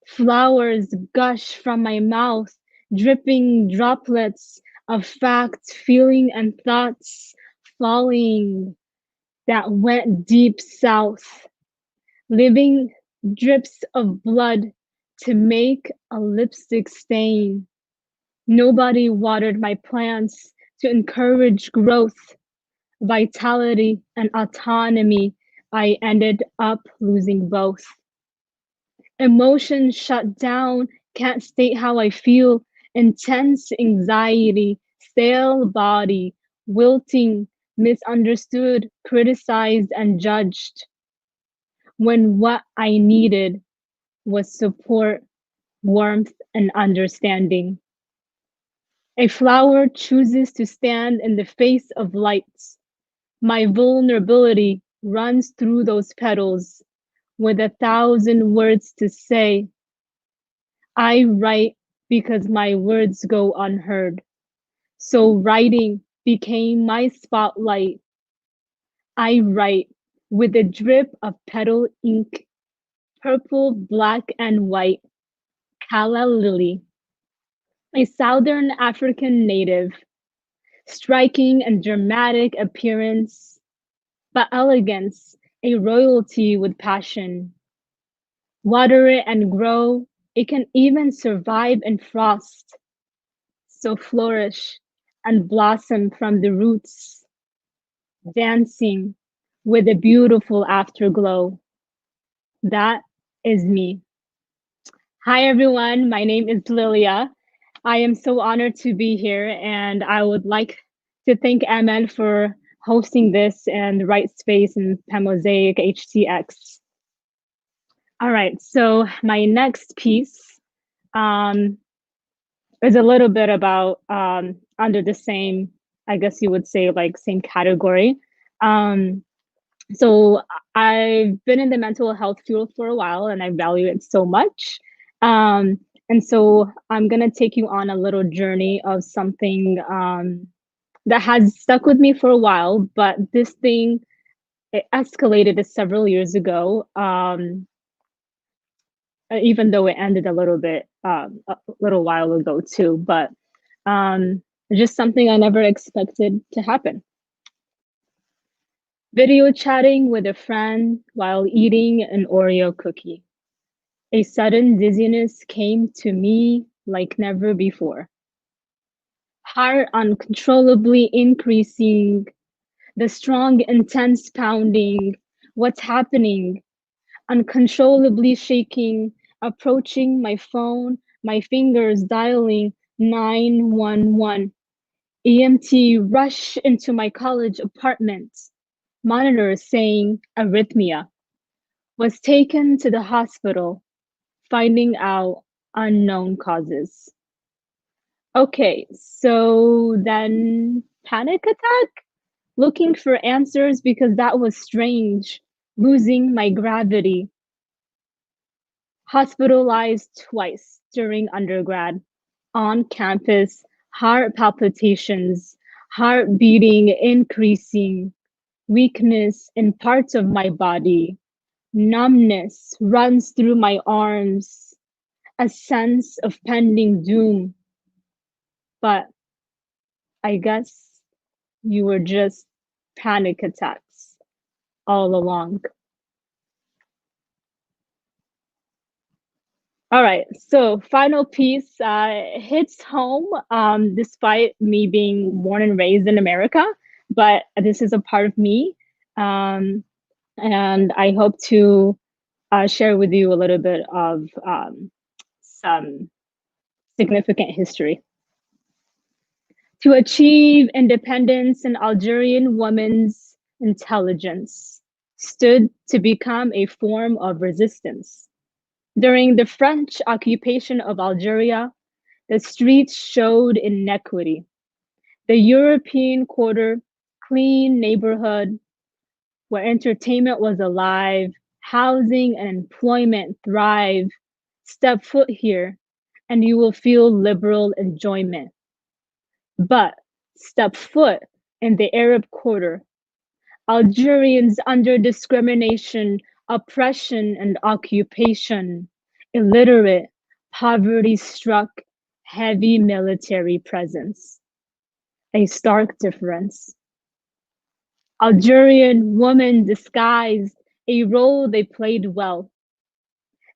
Flowers gush from my mouth, dripping droplets of facts, feeling, and thoughts falling that went deep south. Living drips of blood to make a lipstick stain. Nobody watered my plants to encourage growth, vitality, and autonomy. I ended up losing both. Emotions shut down, can't state how I feel, intense anxiety, stale body, wilting, misunderstood, criticized, and judged, when what I needed was support, warmth, and understanding. A flower chooses to stand in the face of lights. My vulnerability runs through those petals with 1,000 words to say. I write because my words go unheard. So writing became my spotlight. I write with a drip of petal ink, purple, black, and white, calla lily, a Southern African native, striking and dramatic appearance, but elegance, a royalty with passion. Water it and grow, it can even survive in frost. So flourish and blossom from the roots, dancing with a beautiful afterglow. That is me. Hi, everyone. My name is Lilia. I am so honored to be here, and I would like to thank Amen for hosting this and Writespace and PAM Mosaic HTX. All right, so my next piece is a little bit about under the same, I guess you would say, like same category. So I've been in the mental health field for a while, and I value it so much. And so I'm gonna take you on a little journey of something that has stuck with me for a while, but this thing, it escalated several years ago, even though it ended a little while ago too, but just something I never expected to happen. Video chatting with a friend while eating an Oreo cookie. A sudden dizziness came to me like never before. Heart uncontrollably increasing, the strong, intense pounding. What's happening? Uncontrollably shaking, approaching my phone, my fingers dialing 911. EMT rush into my college apartment. Monitor saying arrhythmia. Was taken to the hospital, finding out unknown causes. Okay, so then panic attack? Looking for answers because that was strange. Losing my gravity. Hospitalized twice during undergrad. On campus, heart palpitations, heart beating increasing, weakness in parts of my body. Numbness runs through my arms, a sense of pending doom. But I guess you were just panic attacks all along. All right, so final piece hits home despite me being born and raised in America, but this is a part of me. And I hope to share with you a little bit of some significant history. To achieve independence, an Algerian woman's intelligence stood to become a form of resistance. During the French occupation of Algeria, the streets showed inequity. The European quarter, clean neighborhood, where entertainment was alive, housing and employment thrive. Step foot here, and you will feel liberal enjoyment. But step foot in the Arab quarter, Algerians under discrimination, oppression, and occupation, illiterate, poverty-struck, heavy military presence. A stark difference. Algerian women disguised, a role they played well.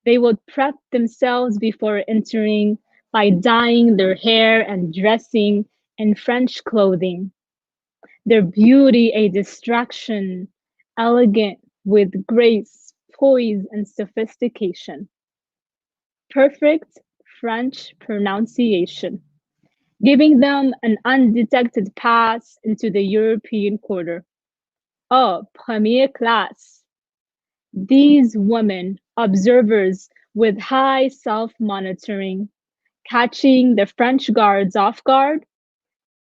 They would prep themselves before entering by dyeing their hair and dressing in French clothing. Their beauty a distraction, elegant with grace, poise, and sophistication. Perfect French pronunciation. giving them an undetected pass into the European quarter. Oh, première classe. These women, observers with high self-monitoring, catching the French guards off guard,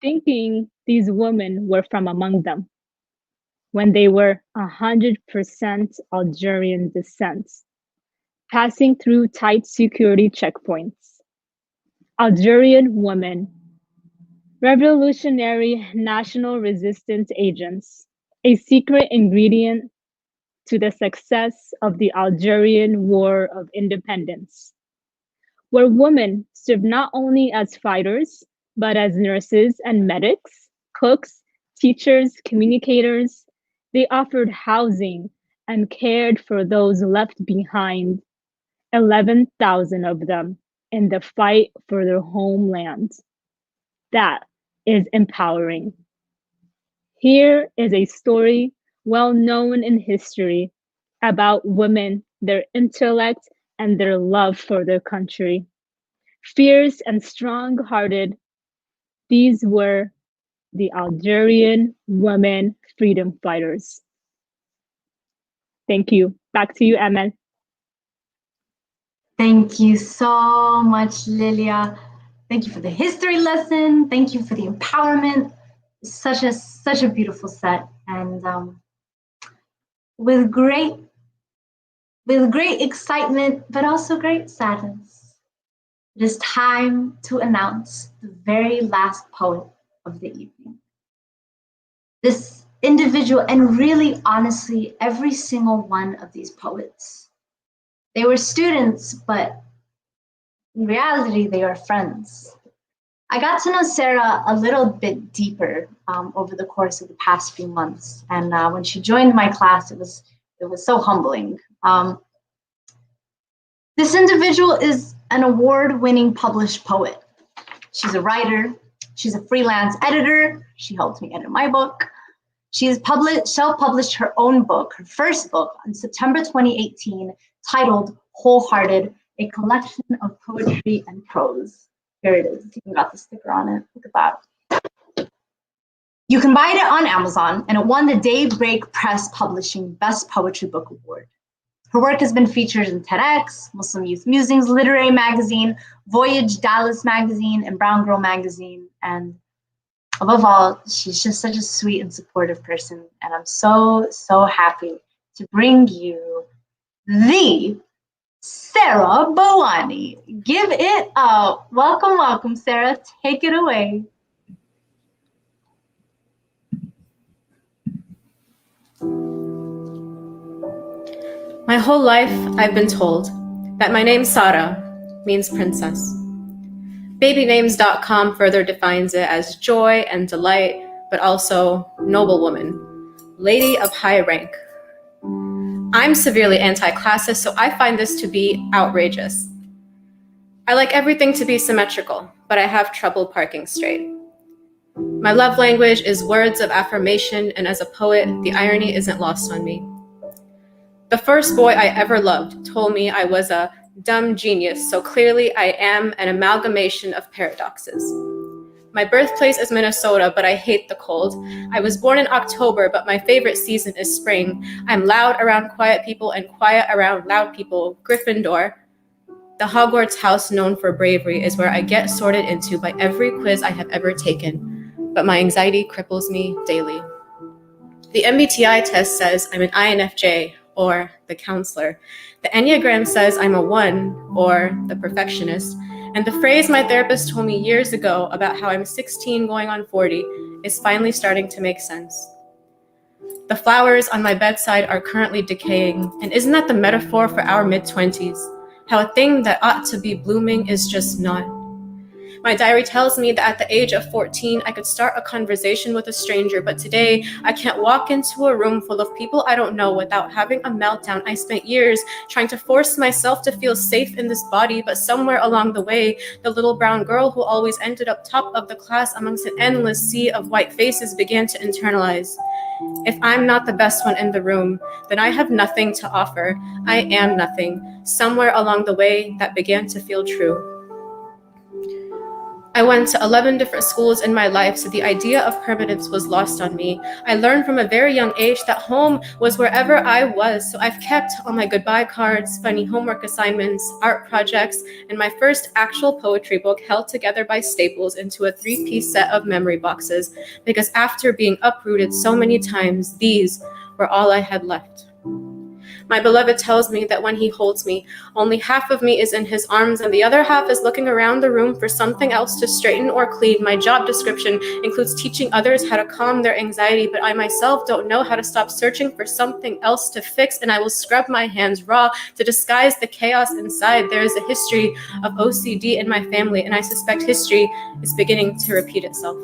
thinking these women were from among them, when they were 100% Algerian descent, passing through tight security checkpoints. Algerian women, revolutionary national resistance agents, a secret ingredient to the success of the Algerian War of Independence, where women served not only as fighters, but as nurses and medics, cooks, teachers, communicators. They offered housing and cared for those left behind, 11,000 of them, in the fight for their homeland. That is empowering. Here is a story well known in history about women, their intellect, and their love for their country. Fierce and strong-hearted, these were the Algerian women freedom fighters. Thank you. Back to you, Emel.
Thank you so much, Lilia. Thank you for the history lesson. Thank you for the empowerment. Such a beautiful set, and with great excitement, but also great sadness. It is time to announce the very last poet of the evening. This individual, and really honestly, every single one of these poets, they were students, but in reality, they are friends. I got to know Sarah a little bit deeper over the course of the past few months, and when she joined my class, it was so humbling. This individual is an award-winning published poet. She's a writer. She's a freelance editor. She helped me edit my book. She has self-published her own book, her first book, on September 2018, titled Wholehearted, a collection of poetry and prose. Here it is. It's even got the sticker on it. Look at that. You can buy it on Amazon, and it won the Daybreak Press Publishing Best Poetry Book Award. Her work has been featured in TEDx, Muslim Youth Musings Literary Magazine, Voyage Dallas Magazine, and Brown Girl Magazine. And above all, she's just such a sweet and supportive person. And I'm so, so happy to bring you the Sarah Bowani. Give it up. Welcome, welcome, Sarah. Take it away.
My whole life, I've been told that my name Sara means princess. Babynames.com further defines it as joy and delight, but also noble woman, lady of high rank. I'm severely anti-classist, so I find this to be outrageous. I like everything to be symmetrical, but I have trouble parking straight. My love language is words of affirmation, and as a poet, the irony isn't lost on me. The first boy I ever loved told me I was a dumb genius, so clearly I am an amalgamation of paradoxes. My birthplace is Minnesota, but I hate the cold. I was born in October, but my favorite season is spring. I'm loud around quiet people and quiet around loud people. Gryffindor. The Hogwarts house known for bravery is where I get sorted into by every quiz I have ever taken, but my anxiety cripples me daily. The MBTI test says I'm an INFJ, or the counselor. The Enneagram says I'm a 1, or the perfectionist. And the phrase my therapist told me years ago about how I'm 16 going on 40 is finally starting to make sense. The flowers on my bedside are currently decaying, and isn't that the metaphor for our mid-20s? How a thing that ought to be blooming is just not. My diary tells me that at the age of 14, I could start a conversation with a stranger, but today I can't walk into a room full of people I don't know without having a meltdown. I spent years trying to force myself to feel safe in this body, but somewhere along the way, the little brown girl who always ended up top of the class amongst an endless sea of white faces began to internalize. If I'm not the best one in the room, then I have nothing to offer. I am nothing. Somewhere along the way, that began to feel true. I went to 11 different schools in my life, so the idea of permanence was lost on me. I learned from a very young age that home was wherever I was, so I've kept all my goodbye cards, funny homework assignments, art projects, and my first actual poetry book held together by staples into a 3-piece set of memory boxes, because after being uprooted so many times, these were all I had left. My beloved tells me that when he holds me, only half of me is in his arms and the other half is looking around the room for something else to straighten or clean. My job description includes teaching others how to calm their anxiety, but I myself don't know how to stop searching for something else to fix, and I will scrub my hands raw to disguise the chaos inside. There is a history of OCD in my family, and I suspect history is beginning to repeat itself.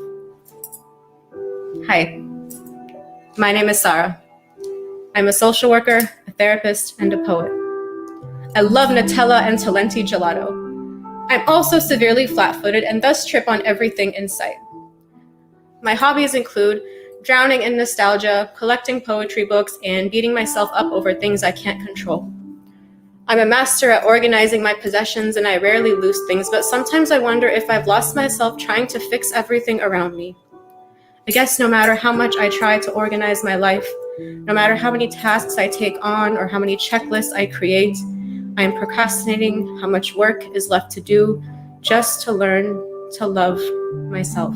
Hi, my name is Sarah. I'm a social worker, a therapist, and a poet. I love Nutella and Talenti gelato. I'm also severely flat-footed and thus trip on everything in sight. My hobbies include drowning in nostalgia, collecting poetry books, and beating myself up over things I can't control. I'm a master at organizing my possessions and I rarely lose things, but sometimes I wonder if I've lost myself trying to fix everything around me. I guess no matter how much I try to organize my life, no matter how many tasks I take on or how many checklists I create, I am procrastinating how much work is left to do just to learn to love myself.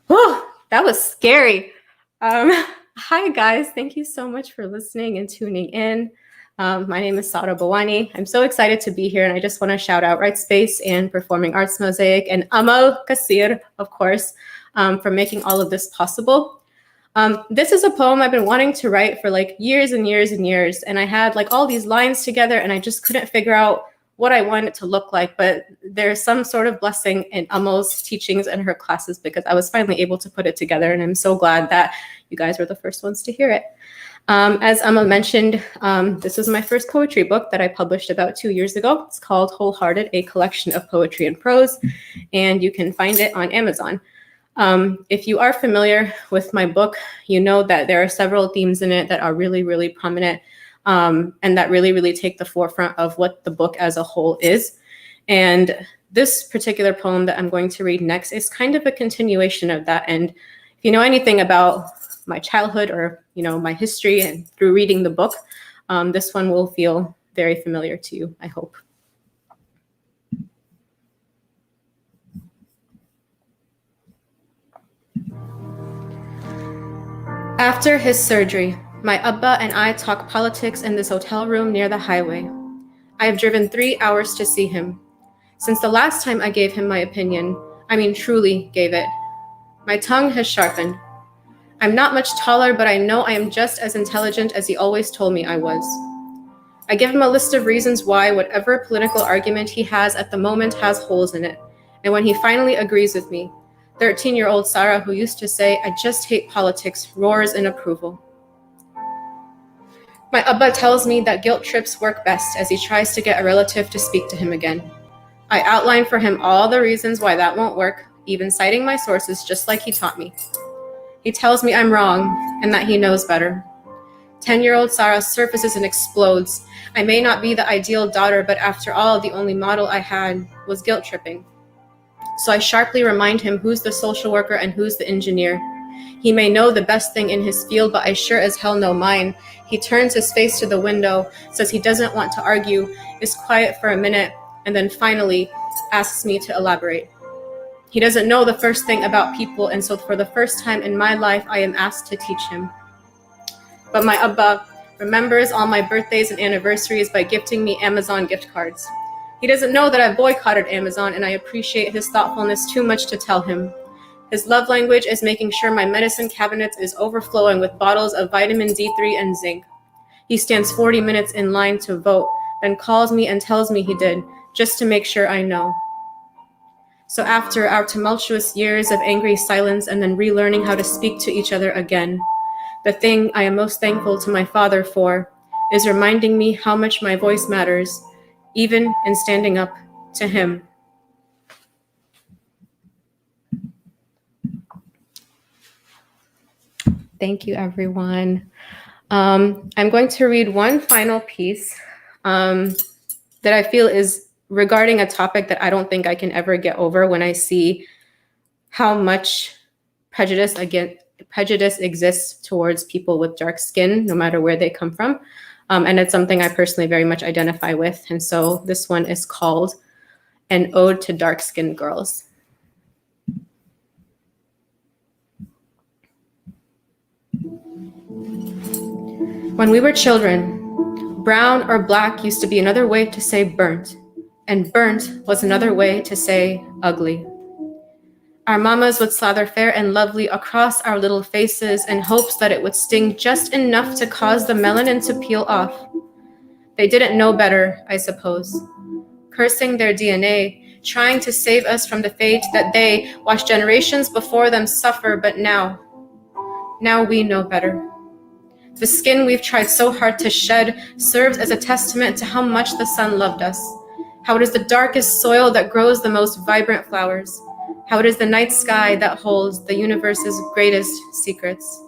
Whew, that was scary. Hi guys, thank you so much for listening and tuning in. My name is Sara Bawani. I'm so excited to be here, and I just want to shout out Writespace and Performing Arts Mosaic and Amal Kasir, of course, for making all of this possible. This is a poem I've been wanting to write for like years and years and years, and I had like all these lines together, and I just couldn't figure out what I want it to look like, but there's some sort of blessing in Amal's teachings and her classes because I was finally able to put it together, and I'm so glad that you guys were the first ones to hear it. As Amal mentioned, this was my first poetry book that I published about 2 years ago. It's called Wholehearted, a collection of poetry and prose, and you can find it on Amazon. If you are familiar with my book, you know that there are several themes in it that are really, really prominent and that really, really take the forefront of what the book as a whole is. And this particular poem that I'm going to read next is kind of a continuation of that. And if you know anything about my childhood or my history and through reading the book, this one will feel very familiar to you, I hope. After his surgery, my Abba and I talk politics in this hotel room near the highway. I have driven 3 hours to see him. Since the last time I gave him my opinion, I mean truly gave it, my tongue has sharpened. I'm not much taller, but I know I am just as intelligent as he always told me I was. I give him a list of reasons why whatever political argument he has at the moment has holes in it. And when he finally agrees with me, 13-year-old Sarah, who used to say, "I just hate politics," roars in approval. My Abba tells me that guilt trips work best as he tries to get a relative to speak to him again. I outline for him all the reasons why that won't work, even citing my sources just like he taught me. He tells me I'm wrong and that he knows better. 10-year-old Sarah surfaces and explodes. I may not be the ideal daughter, but after all, the only model I had was guilt tripping. So I sharply remind him who's the social worker and who's the engineer. He may know the best thing in his field, but I sure as hell know mine. He turns his face to the window, says he doesn't want to argue, is quiet for a minute, and then finally asks me to elaborate. He doesn't know the first thing about people, and so for the first time in my life, I am asked to teach him. But my Abba remembers all my birthdays and anniversaries by gifting me Amazon gift cards. He doesn't know that I've boycotted Amazon, and I appreciate his thoughtfulness too much to tell him. His love language is making sure my medicine cabinet is overflowing with bottles of vitamin D3 and zinc. He stands 40 minutes in line to vote, then calls me and tells me he did, just to make sure I know. So after our tumultuous years of angry silence and then relearning how to speak to each other again, the thing I am most thankful to my father for is reminding me how much my voice matters, even in standing up to him. Thank you, everyone. I'm going to read one final piece. that I feel is regarding a topic that I don't think I can ever get over when I see how much prejudice exists towards people with dark skin, no matter where they come from. And it's something I personally very much identify with. And so this one is called An Ode to Dark-Skinned Girls. When we were children, brown or black used to be another way to say burnt, and burnt was another way to say ugly. Our mamas would slather fair and lovely across our little faces in hopes that it would sting just enough to cause the melanin to peel off. They didn't know better, I suppose, cursing their DNA, trying to save us from the fate that they watched generations before them suffer, but now we know better. The skin we've tried so hard to shed serves as a testament to how much the sun loved us, how it is the darkest soil that grows the most vibrant flowers, how it is the night sky that holds the universe's greatest secrets.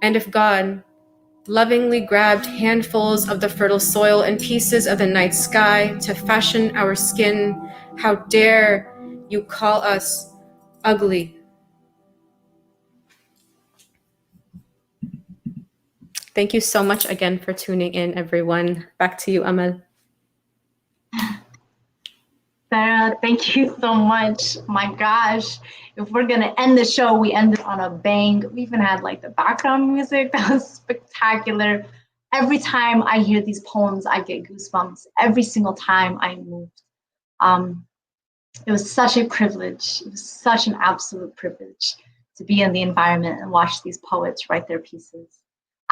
And if God lovingly grabbed handfuls of the fertile soil and pieces of the night sky to fashion our skin, how dare you call us ugly? Thank you so much again for tuning in, everyone. Back to you, Amal.
Sarah, thank you so much. My gosh, if we're gonna end the show, we end it on a bang. We even had like the background music. That was spectacular. Every time I hear these poems, I get goosebumps. Every single time I'm moved. It was such a privilege. It was such an absolute privilege to be in the environment and watch these poets write their pieces.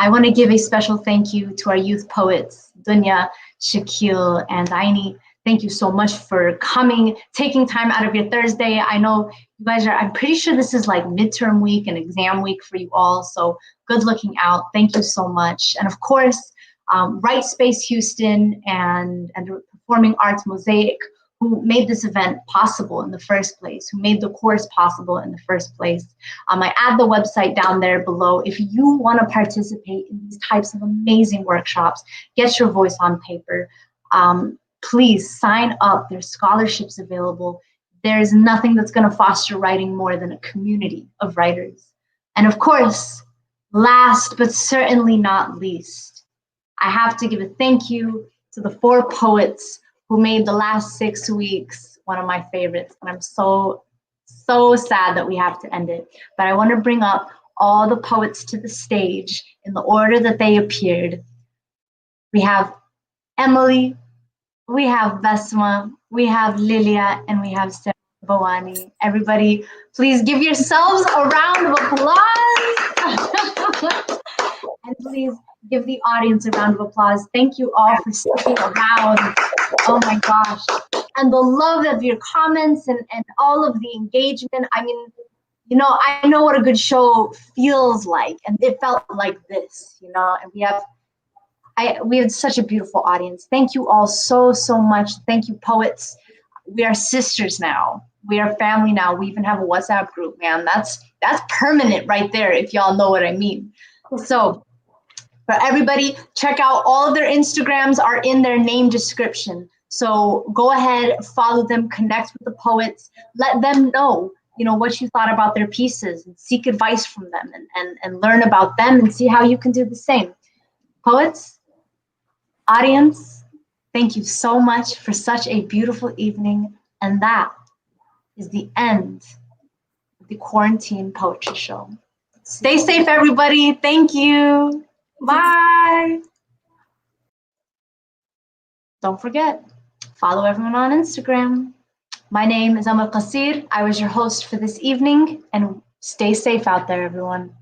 I want to give a special thank you to our youth poets, Dunya, Shakil, and Aini. Thank you so much for coming, taking time out of your Thursday. I know you guys are, I'm pretty sure this is like midterm week and exam week for you all, so good looking out. Thank you so much. And of course, Writespace Houston and the Performing Arts Mosaic, who made this event possible in the first place, who made the course possible in the first place. I add the website down there below. If you want to participate in these types of amazing workshops, get your voice on paper, please sign up. There's scholarships available. There's nothing that's going to foster writing more than a community of writers. And of course, last but certainly not least, I have to give a thank you to the 4 poets who made the last 6 weeks one of my favorites. And I'm so sad that we have to end it. But I want to bring up all the poets to the stage in the order that they appeared. We have Emily, we have Besma, we have Lilia, and we have Sarah Bawani. Everybody, please give yourselves a round of applause. And please give the audience a round of applause. Thank you all for sticking around. Oh my gosh. And the love of your comments and all of the engagement. I mean, you know, I know what a good show feels like, and it felt like this, you know, and we had such a beautiful audience. Thank you all so much. Thank you, poets. We are sisters now. We are family now. We even have a WhatsApp group, man. That's permanent right there, if y'all know what I mean. So for everybody, check out all of their Instagrams are in their name description. So go ahead, follow them, connect with the poets, let them know, you know, what you thought about their pieces, and seek advice from them and learn about them and see how you can do the same. Poets, audience, thank you so much for such a beautiful evening. And that is the end of the Quarantine Poetry Show. Stay safe, everybody. Thank you. Bye. Don't forget, follow everyone on Instagram. My name is Amal Qasir. I was your host for this evening, and stay safe out there, everyone.